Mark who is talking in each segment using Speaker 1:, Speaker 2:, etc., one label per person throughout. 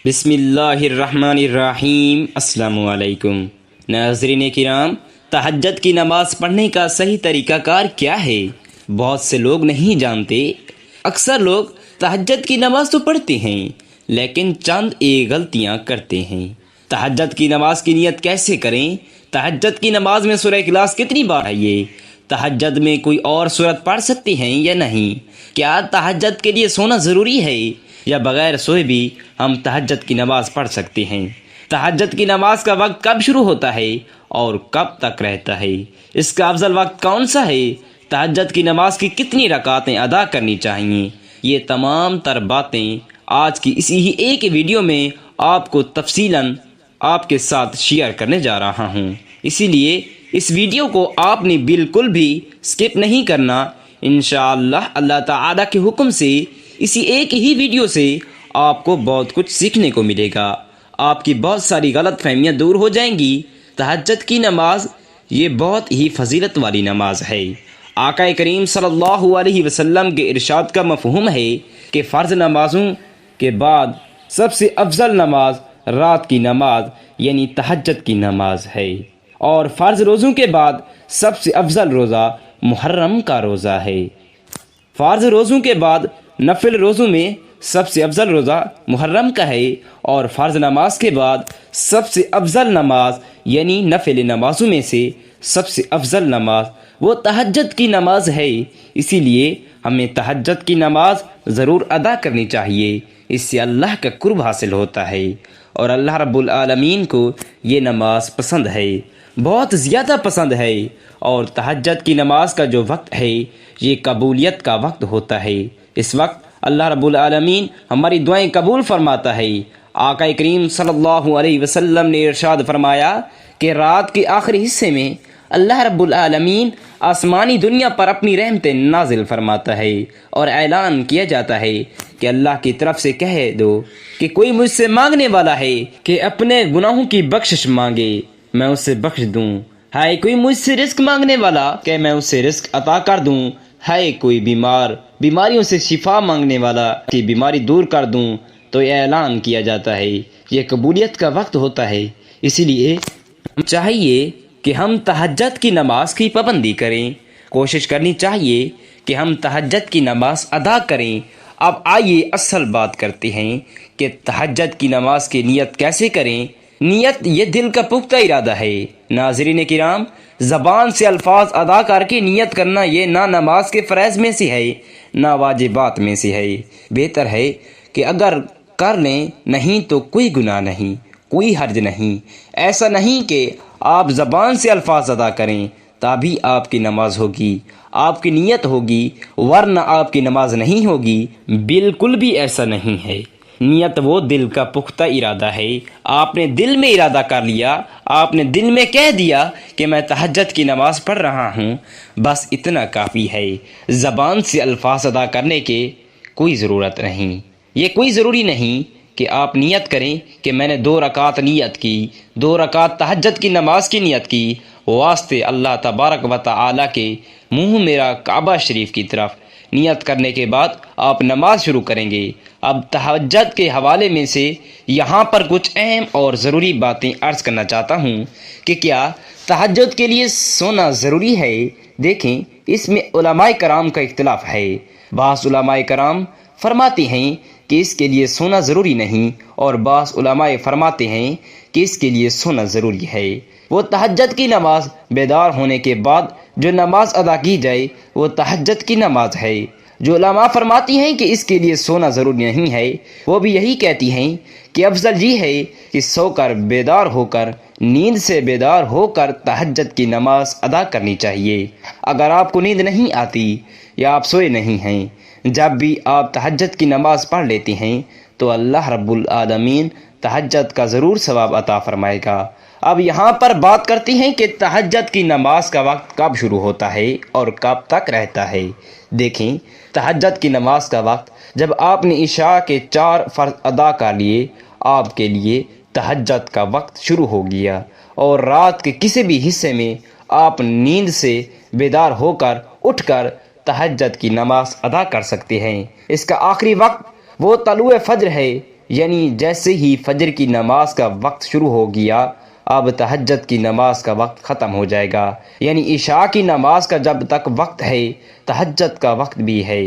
Speaker 1: بسم اللہ الرحمن الرحیم۔ السلام علیکم ناظرین کرام، تہجد کی نماز پڑھنے کا صحیح طریقہ کار کیا ہے؟ بہت سے لوگ نہیں جانتے۔ اکثر لوگ تہجد کی نماز تو پڑھتے ہیں لیکن چند ایک غلطیاں کرتے ہیں۔ تہجد کی نماز کی نیت کیسے کریں؟ تہجد کی نماز میں سورہ اخلاص کتنی بار آئیے؟ تہجد میں کوئی اور سورت پڑھ سکتے ہیں یا نہیں؟ کیا تہجد کے لیے سونا ضروری ہے یا بغیر سوئے بھی ہم تہجد کی نماز پڑھ سکتے ہیں؟ تہجد کی نماز کا وقت کب شروع ہوتا ہے اور کب تک رہتا ہے؟ اس کا افضل وقت کون سا ہے؟ تہجد کی نماز کی کتنی رکعتیں ادا کرنی چاہیے؟ یہ تمام تر باتیں آج کی اسی ہی ایک ویڈیو میں آپ کو تفصیلاً آپ کے ساتھ شیئر کرنے جا رہا ہوں، اسی لیے اس ویڈیو کو آپ نے بالکل بھی سکپ نہیں کرنا۔ انشاءاللہ اللہ تعالیٰ کے حکم سے اسی ایک ہی ویڈیو سے آپ کو بہت کچھ سیکھنے کو ملے گا، آپ کی بہت ساری غلط فہمیاں دور ہو جائیں گی۔ تہجد کی نماز یہ بہت ہی فضیلت والی نماز ہے۔ آقا کریم صلی اللہ علیہ وسلم کے ارشاد کا مفہوم ہے کہ فرض نمازوں کے بعد سب سے افضل نماز رات کی نماز یعنی تہجد کی نماز ہے، اور فرض روزوں کے بعد سب سے افضل روزہ محرم کا روزہ ہے۔ فرض روزوں کے بعد نفل روزوں میں سب سے افضل روزہ محرم کا ہے، اور فرض نماز کے بعد سب سے افضل نماز یعنی نفل نمازوں میں سے سب سے افضل نماز وہ تہجد کی نماز ہے۔ اسی لیے ہمیں تہجد کی نماز ضرور ادا کرنی چاہیے، اس سے اللہ کا قرب حاصل ہوتا ہے، اور اللہ رب العالمین کو یہ نماز پسند ہے، بہت زیادہ پسند ہے۔ اور تہجد کی نماز کا جو وقت ہے یہ قبولیت کا وقت ہوتا ہے۔ اس وقت اللہ رب العالمین ہماری دعائیں قبول فرماتا ہے۔ آقا کریم صلی اللہ علیہ وسلم نے ارشاد فرمایا کہ رات کے آخری حصے میں اللہ رب العالمین آسمانی دنیا پر اپنی رحمتیں نازل فرماتا ہے، اور اعلان کیا جاتا ہے کہ اللہ کی طرف سے کہہ دو کہ کوئی مجھ سے مانگنے والا ہے کہ اپنے گناہوں کی بخشش مانگے، میں اسے بخش دوں۔ ہے کوئی مجھ سے رزق مانگنے والا کہ میں اسے رزق عطا کر دوں۔ ہے کوئی بیماریوں سے شفا مانگنے والا کہ بیماری دور کر دوں۔ تو یہ اعلان کیا جاتا ہے، یہ قبولیت کا وقت ہوتا ہے۔ اسی لیے چاہیے کہ ہم تہجد کی نماز کی پابندی کریں، کوشش کرنی چاہیے کہ ہم تہجد کی نماز ادا کریں۔ اب آئیے اصل بات کرتے ہیں کہ تہجد کی نماز کی نیت کیسے کریں۔ نیت یہ دل کا پختہ ارادہ ہے۔ ناظرین کرام، زبان سے الفاظ ادا کر کے نیت کرنا یہ نہ نماز کے فرائض میں سے ہے نہ واجبات میں سے ہے۔ بہتر ہے کہ اگر کر لیں نہیں تو کوئی گناہ نہیں، کوئی حرج نہیں۔ ایسا نہیں کہ آپ زبان سے الفاظ ادا کریں تبھی آپ کی نماز ہوگی، آپ کی نیت ہوگی، ورنہ آپ کی نماز نہیں ہوگی۔ بالکل بھی ایسا نہیں ہے۔ نیت وہ دل کا پختہ ارادہ ہے۔ آپ نے دل میں ارادہ کر لیا، آپ نے دل میں کہہ دیا کہ میں تہجد کی نماز پڑھ رہا ہوں، بس اتنا کافی ہے۔ زبان سے الفاظ ادا کرنے کے کوئی ضرورت نہیں۔ یہ کوئی ضروری نہیں کہ آپ نیت کریں کہ میں نے 2 رکعت نیت کی، 2 رکعت تہجد کی نماز کی نیت کی، واسطے اللہ تبارک و تعالی کے منہ میرا کعبہ شریف کی طرف۔ نیت کرنے کے بعد آپ نماز شروع کریں گے۔ اب تہجد کے حوالے میں سے یہاں پر کچھ اہم اور ضروری باتیں عرض کرنا چاہتا ہوں کہ کیا تہجد کے لیے سونا ضروری ہے؟ دیکھیں، اس میں علماء کرام کا اختلاف ہے۔ بعض علماء کرام فرماتے ہیں کہ اس کے لیے سونا ضروری نہیں، اور بعض علماء فرماتے ہیں کہ اس کے لیے سونا ضروری ہے۔ وہ تہجد کی نماز بیدار ہونے کے بعد جو نماز ادا کی جائے وہ تہجد کی نماز ہے۔ جو علماء فرماتی ہیں کہ اس کے لیے سونا ضروری نہیں ہے، وہ بھی یہی کہتی ہیں کہ افضل یہ ہے کہ سو کر بیدار ہو کر، نیند سے بیدار ہو کر تہجد کی نماز ادا کرنی چاہیے۔ اگر آپ کو نیند نہیں آتی یا آپ سوئے نہیں ہیں، جب بھی آپ تہجد کی نماز پڑھ لیتے ہیں تو اللہ رب العالمین تہجد کا ضرور ثواب عطا فرمائے گا۔ اب یہاں پر بات کرتے ہیں کہ تہجد کی نماز کا وقت کب شروع ہوتا ہے اور کب تک رہتا ہے۔ دیکھیں، تہجد کی نماز کا وقت جب آپ نے عشاء کے 4 فرض ادا کر لیے، آپ کے لیے تہجد کا وقت شروع ہو گیا، اور رات کے کسی بھی حصے میں آپ نیند سے بیدار ہو کر اٹھ کر تہجد کی نماز ادا کر سکتے ہیں۔ اس کا آخری وقت وہ طلوع فجر ہے، یعنی جیسے ہی فجر کی نماز کا وقت شروع ہو گیا اب تہجد کی نماز کا وقت ختم ہو جائے گا، یعنی عشاء کی نماز کا جب تک وقت ہے تہجد کا وقت بھی ہے،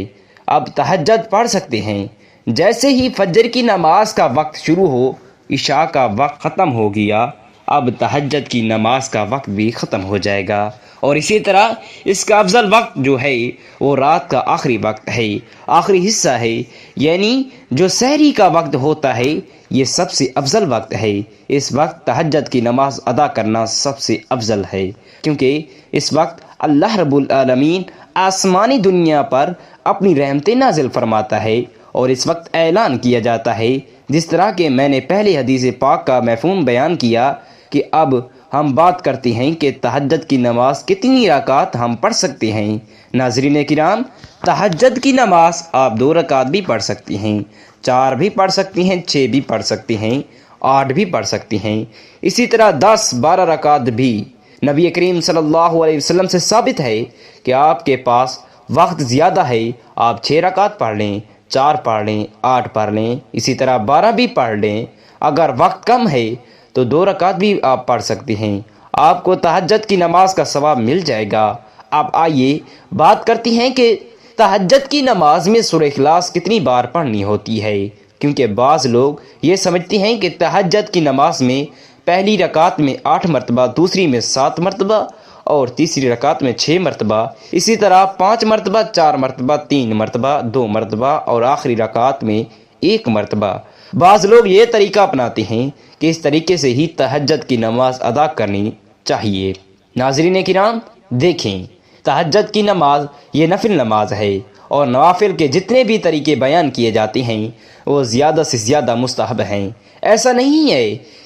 Speaker 1: اب تہجد پڑھ سکتے ہیں۔ جیسے ہی فجر کی نماز کا وقت شروع ہو عشاء کا وقت ختم ہو گیا اب تہجد کی نماز کا وقت بھی ختم ہو جائے گا، اور اسی طرح اس کا افضل وقت جو ہے وہ رات کا آخری وقت ہے، آخری حصہ ہے، یعنی جو سحری کا وقت ہوتا ہے یہ سب سے افضل وقت ہے۔ اس وقت تہجد کی نماز ادا کرنا سب سے افضل ہے، کیونکہ اس وقت اللہ رب العالمین آسمانی دنیا پر اپنی رحمتیں نازل فرماتا ہے، اور اس وقت اعلان کیا جاتا ہے، جس طرح کہ میں نے پہلے حدیث پاک کا مفہوم بیان کیا کہ اب ہم بات کرتے ہیں کہ تہجد کی نماز کتنی رکعت ہم پڑھ سکتے ہیں۔ ناظرین کرام، تہجد کی نماز آپ 2 رکعت بھی پڑھ سکتی ہیں، 4 بھی پڑھ سکتی ہیں، 6 بھی پڑھ سکتی ہیں، 8 بھی پڑھ سکتی ہیں، اسی طرح 10-12 رکعت بھی۔ نبی کریم صلی اللہ علیہ وسلم سے ثابت ہے کہ آپ کے پاس وقت زیادہ ہے، آپ 6 رکعت پڑھ لیں، 4 پڑھ لیں، 8 پڑھ لیں، اسی طرح 12 بھی پڑھ لیں۔ اگر وقت کم ہے تو 2 رکعت بھی آپ پڑھ سکتے ہیں، آپ کو تہجد کی نماز کا ثواب مل جائے گا۔ اب آئیے بات کرتے ہیں کہ تہجد کی نماز میں سورہ اخلاص کتنی بار پڑھنی ہوتی ہے، کیونکہ بعض لوگ یہ سمجھتے ہیں کہ تہجد کی نماز میں پہلی رکعت میں 8 مرتبہ، دوسری میں 7 مرتبہ اور تیسری رکعت میں 6 مرتبہ، اسی طرح 5 مرتبہ، 4 مرتبہ، 3 مرتبہ، 2 مرتبہ اور آخری رکعت میں 1 مرتبہ۔ بعض لوگ یہ طریقہ اپناتے ہیں کہ اس طریقے سے ہی تہجد کی نماز ادا کرنی چاہیے۔ ناظرین کرام، دیکھیں، تہجد کی نماز یہ نفل نماز ہے، اور نوافل کے جتنے بھی طریقے بیان کیے جاتے ہیں وہ زیادہ سے زیادہ مستحب ہیں۔ ایسا نہیں ہے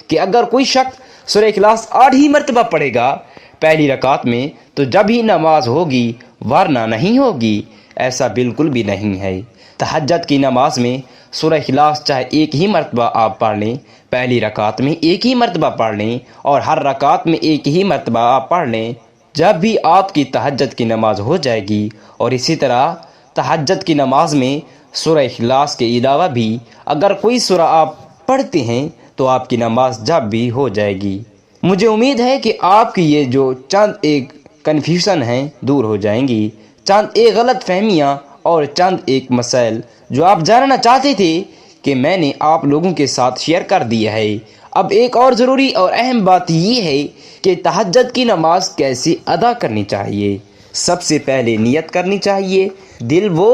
Speaker 1: کہ اگر کوئی شخص سورہ اخلاص 8 ہی مرتبہ پڑھے گا پہلی رکعت میں تو جب ہی نماز ہوگی ورنہ نہیں ہوگی، ایسا بالکل بھی نہیں ہے۔ تہجد کی نماز میں سورہ اخلاص چاہے 1 ہی مرتبہ آپ پڑھ لیں، پہلی رکعت میں 1 ہی مرتبہ پڑھ لیں اور ہر رکعت میں 1 ہی مرتبہ آپ پڑھ لیں، جب بھی آپ کی تہجد کی نماز ہو جائے گی۔ اور اسی طرح تہجد کی نماز میں سورہ اخلاص کے علاوہ بھی اگر کوئی سورہ آپ پڑھتے ہیں تو آپ کی نماز جب بھی ہو جائے گی۔ مجھے امید ہے کہ آپ کی یہ جو چند ایک کنفیوژن ہیں دور ہو جائیں گی، چند ایک غلط فہمیاں اور چند ایک مسائل جو آپ جاننا چاہتے تھے کہ میں نے آپ لوگوں کے ساتھ شیئر کر دیا ہے۔ اب ایک اور ضروری اور اہم بات یہ ہے کہ تہجد کی نماز کیسے ادا کرنی چاہیے۔ سب سے پہلے نیت کرنی چاہیے۔ دل وہ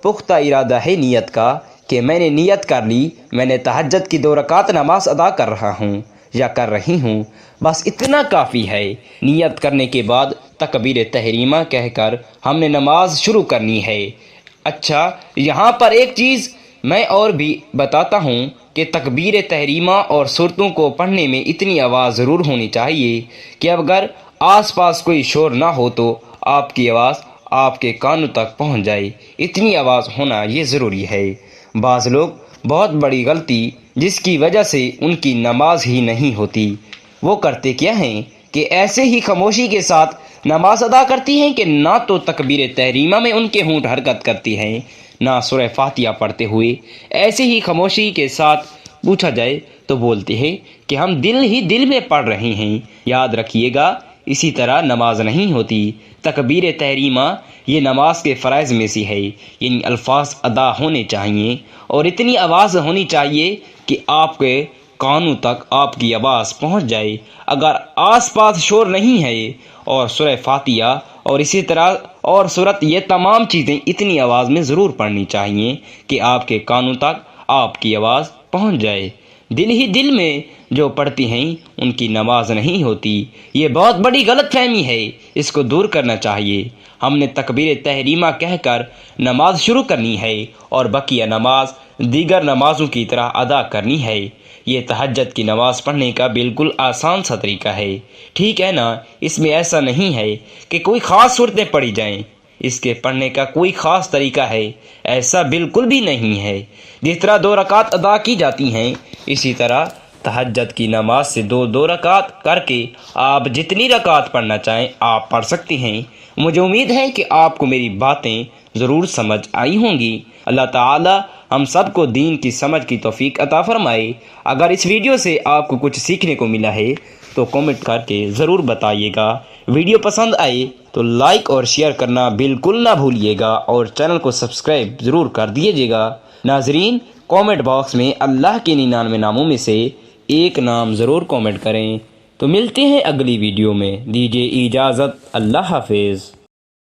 Speaker 1: پختہ ارادہ ہے نیت کا کہ میں نے نیت کر لی، میں نے تہجد کی 2 رکعت نماز ادا کر رہا ہوں یا کر رہی ہوں، بس اتنا کافی ہے۔ نیت کرنے کے بعد تکبیر تحریمہ کہہ کر ہم نے نماز شروع کرنی ہے۔ اچھا، یہاں پر ایک چیز میں اور بھی بتاتا ہوں کہ تکبیر تحریمہ اور سورتوں کو پڑھنے میں اتنی آواز ضرور ہونی چاہیے کہ اگر آس پاس کوئی شور نہ ہو تو آپ کی آواز آپ کے کانوں تک پہنچ جائے، اتنی آواز ہونا یہ ضروری ہے۔ بعض لوگ بہت بڑی غلطی جس کی وجہ سے ان کی نماز ہی نہیں ہوتی، وہ کرتے کیا ہیں کہ ایسے ہی خاموشی کے ساتھ نماز ادا کرتی ہیں کہ نہ تو تکبیر تحریمہ میں ان کے ہونٹ حرکت کرتی ہیں نہ سورہ فاتحہ پڑھتے ہوئے، ایسے ہی خاموشی کے ساتھ پوچھا جائے تو بولتے ہیں کہ ہم دل ہی دل میں پڑھ رہے ہیں۔ یاد رکھیے گا، اسی طرح نماز نہیں ہوتی۔ تکبیر تحریمہ یہ نماز کے فرائض میں سے ہے، یعنی الفاظ ادا ہونے چاہیے اور اتنی آواز ہونی چاہیے کہ آپ کے کانوں تک آپ کی آواز پہنچ جائے۔ اگر آس پاس شور نہیں ہے اور سورہ فاتحہ اور اسی طرح اور سورت، یہ تمام چیزیں اتنی آواز میں ضرور پڑھنی چاہیے کہ آپ کے کانوں تک آپ کی آواز پہنچ جائے۔ دل ہی دل میں جو پڑھتی ہیں ان کی نماز نہیں ہوتی، یہ بہت بڑی غلط فہمی ہے، اس کو دور کرنا چاہیے۔ ہم نے تکبیر تحریمہ کہہ کر نماز شروع کرنی ہے اور بقیہ نماز دیگر نمازوں کی طرح ادا کرنی ہے۔ یہ تہجد کی نماز پڑھنے کا بالکل آسان سا طریقہ ہے، ٹھیک ہے نا؟ اس میں ایسا نہیں ہے کہ کوئی خاص صورتیں پڑھی جائیں، اس کے پڑھنے کا کوئی خاص طریقہ ہے، ایسا بالکل بھی نہیں ہے۔ جس طرح 2 رکعت ادا کی جاتی ہیں اسی طرح تہجد کی نماز سے 2 رکعت کر کے آپ جتنی رکعت پڑھنا چاہیں آپ پڑھ سکتے ہیں۔ مجھے امید ہے کہ آپ کو میری باتیں ضرور سمجھ آئی ہوں گی۔ اللہ تعالی ہم سب کو دین کی سمجھ کی توفیق عطا فرمائے۔ اگر اس ویڈیو سے آپ کو کچھ سیکھنے کو ملا ہے تو کامنٹ کر کے ضرور بتائیے گا۔ ویڈیو پسند آئے تو لائک اور شیئر کرنا بالکل نہ بھولیے گا، اور چینل کو سبسکرائب ضرور کر دیجیے گا۔ ناظرین، کامنٹ باکس میں اللہ کے 99 ناموں میں سے ایک نام ضرور کامنٹ کریں۔ تو ملتے ہیں اگلی ویڈیو میں، دیجیے اجازت، اللہ حافظ۔